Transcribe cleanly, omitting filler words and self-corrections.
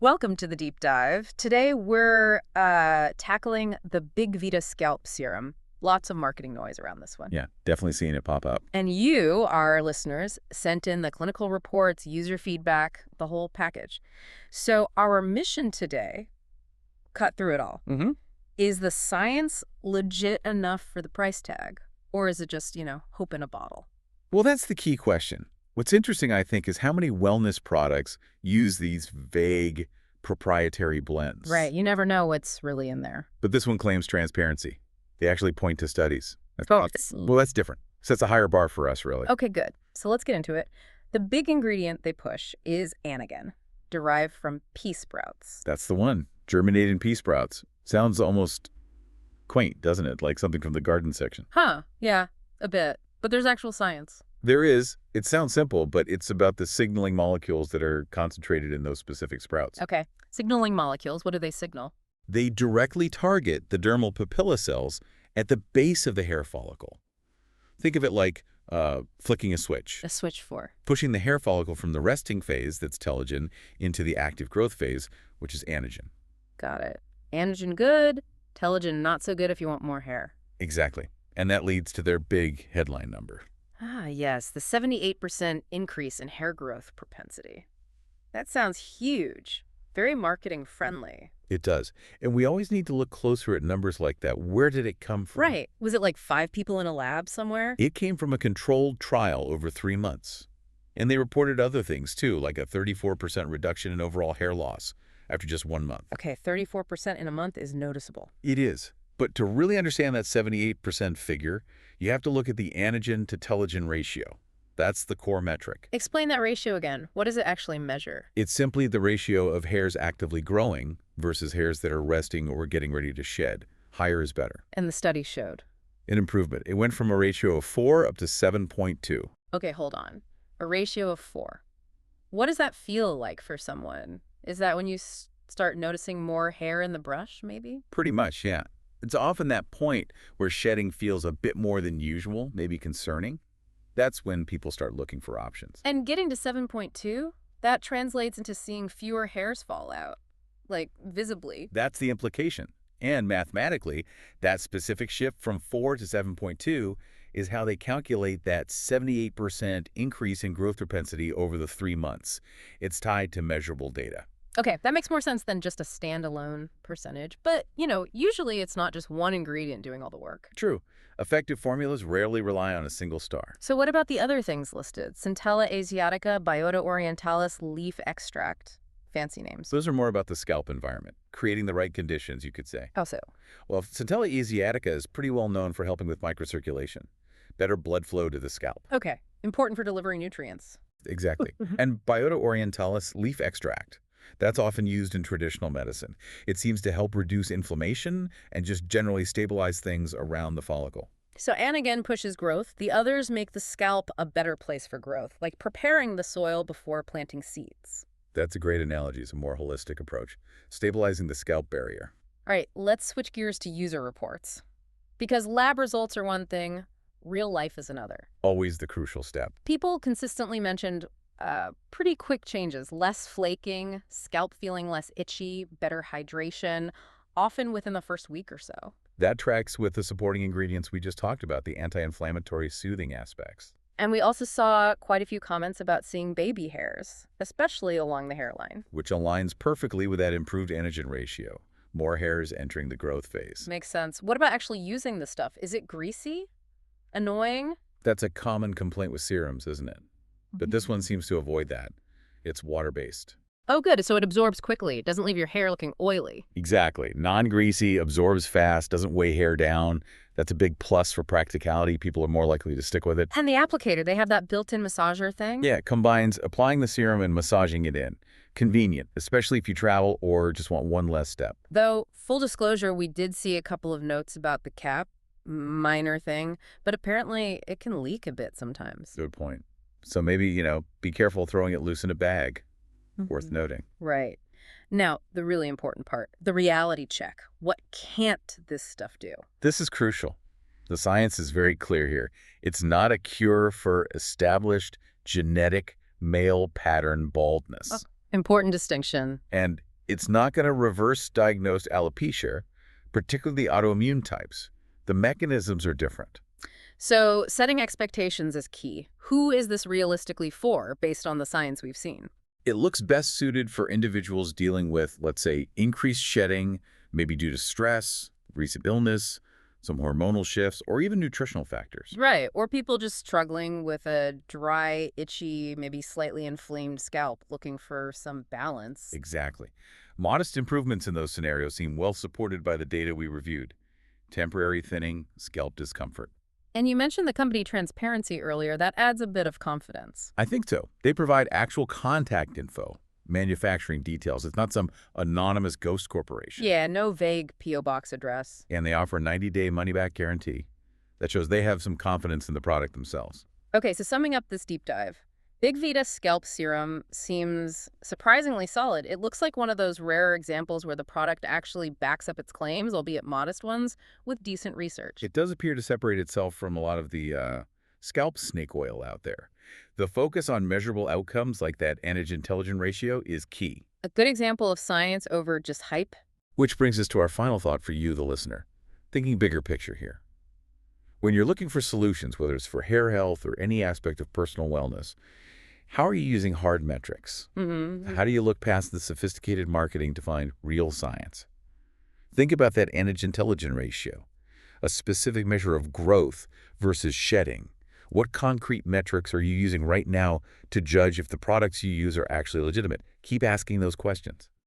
Welcome to the deep dive. Today we're tackling the Bigvita Scalp Serum. Lots of marketing noise around this one. Yeah, definitely seeing it pop up. And you, our listeners, sent in the clinical reports, user feedback, the whole package. So our mission today, cut through it all. Is the science legit enough for the price tag? Or is it just, hope in a bottle? Well, that's the key question. What's interesting, I think, is how many wellness products use these vague proprietary blends. Right. You never know what's really in there. But this one claims transparency. They actually point to studies. Well, That's different. Sets a higher bar for us, really. Okay, good. So let's get into it. The big ingredient they push is anagen, derived from pea sprouts. That's the one. Germinating pea sprouts. Sounds almost quaint, doesn't it? Like something from the garden section. Huh, yeah, a bit. But there's actual science. There is. It sounds simple, but it's about the signaling molecules that are concentrated in those specific sprouts. Okay, signaling molecules, what do they signal? They directly target the dermal papilla cells at the base of the hair follicle. Think of it like flicking a switch. A switch for? Pushing the hair follicle from the resting phase, that's telogen, into the active growth phase, which is anagen. Got it. Anagen good, telogen not so good if you want more hair. Exactly. And that leads to their big headline number. Ah, yes, the 78% increase in hair growth propensity. That sounds huge. Very marketing friendly. It does. And we always need to look closer at numbers like that. Where did it come from? Right. Was it like 5 people in a lab somewhere? It came from a controlled trial over 3 months. And they reported other things, too, like a 34% reduction in overall hair loss after just 1 month. Okay, 34% in a month is noticeable. It is. But to really understand that 78% figure, you have to look at the anagen to telogen ratio. That's the core metric. Explain that ratio again. What does it actually measure? It's simply the ratio of hairs actively growing versus hairs that are resting or getting ready to shed. Higher is better. And the study showed? An improvement. It went from a ratio of 4 up to 7.2. Okay, hold on. A ratio of 4. What does that feel like for someone? Is that when you start noticing more hair in the brush, maybe? Pretty much, yeah. It's often that point where shedding feels a bit more than usual, maybe concerning. That's when people start looking for options. And getting to 7.2, that translates into seeing fewer hairs fall out, like visibly. That's the implication. And mathematically, that specific shift from 4 to 7.2 is how they calculate that 78% increase in growth propensity over the 3 months. It's tied to measurable data. Okay, that makes more sense than just a standalone percentage. But, usually it's not just one ingredient doing all the work. True. Effective formulas rarely rely on a single star. So what about the other things listed? Centella asiatica, Biota orientalis, leaf extract. Fancy names. Those are more about the scalp environment, creating the right conditions, you could say. How so? Well, Centella asiatica is pretty well known for helping with microcirculation, better blood flow to the scalp. Okay, important for delivering nutrients. Exactly. And Biota orientalis leaf extract. That's often used in traditional medicine. It seems to help reduce inflammation and just generally stabilize things around the follicle. So anagen pushes growth. The others make the scalp a better place for growth, like preparing the soil before planting seeds. That's a great analogy. It's a more holistic approach, stabilizing the scalp barrier. All right, let's switch gears to user reports. Because lab results are one thing, real life is another. Always the crucial step. People consistently mentioned pretty quick changes, less flaking, scalp feeling less itchy, better hydration, often within the first week or so. That tracks with the supporting ingredients we just talked about, the anti-inflammatory soothing aspects. And we also saw quite a few comments about seeing baby hairs, especially along the hairline. Which aligns perfectly with that improved anagen ratio. More hairs entering the growth phase. Makes sense. What about actually using the stuff? Is it greasy? Annoying? That's a common complaint with serums, isn't it? But this one seems to avoid that. It's water-based. Oh, good. So it absorbs quickly. It doesn't leave your hair looking oily. Exactly. Non-greasy, absorbs fast, doesn't weigh hair down. That's a big plus for practicality. People are more likely to stick with it. And the applicator, they have that built-in massager thing? Yeah, it combines applying the serum and massaging it in. Convenient, especially if you travel or just want one less step. Though, full disclosure, we did see a couple of notes about the cap. Minor thing. But apparently it can leak a bit sometimes. Good point. So maybe, be careful throwing it loose in a bag. Worth noting. Right. Now, the really important part, the reality check. What can't this stuff do? This is crucial. The science is very clear here. It's not a cure for established genetic male pattern baldness. Important distinction. And It's not going to reverse diagnosed alopecia, particularly autoimmune types. The mechanisms are different. So setting expectations is key. Who is this realistically for, based on the science we've seen? It looks best suited for individuals dealing with, let's say, increased shedding, maybe due to stress, recent illness, some hormonal shifts, or even nutritional factors. Right, or people just struggling with a dry, itchy, maybe slightly inflamed scalp, looking for some balance. Exactly. Modest improvements in those scenarios seem well supported by the data we reviewed. Temporary thinning, scalp discomfort. And you mentioned the company transparency earlier. That adds a bit of confidence. I think so. They provide actual contact info, manufacturing details. It's not some anonymous ghost corporation. Yeah, no vague P.O. box address. And they offer a 90-day money-back guarantee. That shows they have some confidence in the product themselves. Okay, so summing up this deep dive, Bigvita Scalp Serum seems surprisingly solid. It looks like one of those rare examples where the product actually backs up its claims, albeit modest ones, with decent research. It does appear to separate itself from a lot of the scalp snake oil out there. The focus on measurable outcomes like that antigen-intelligent ratio is key. A good example of science over just hype. Which brings us to our final thought for you, the listener. Thinking bigger picture here. When you're looking for solutions, whether it's for hair health or any aspect of personal wellness, how are you using hard metrics? How do you look past the sophisticated marketing to find real science? Think about that antigen-intelligent ratio, a specific measure of growth versus shedding. What concrete metrics are you using right now to judge if the products you use are actually legitimate? Keep asking those questions.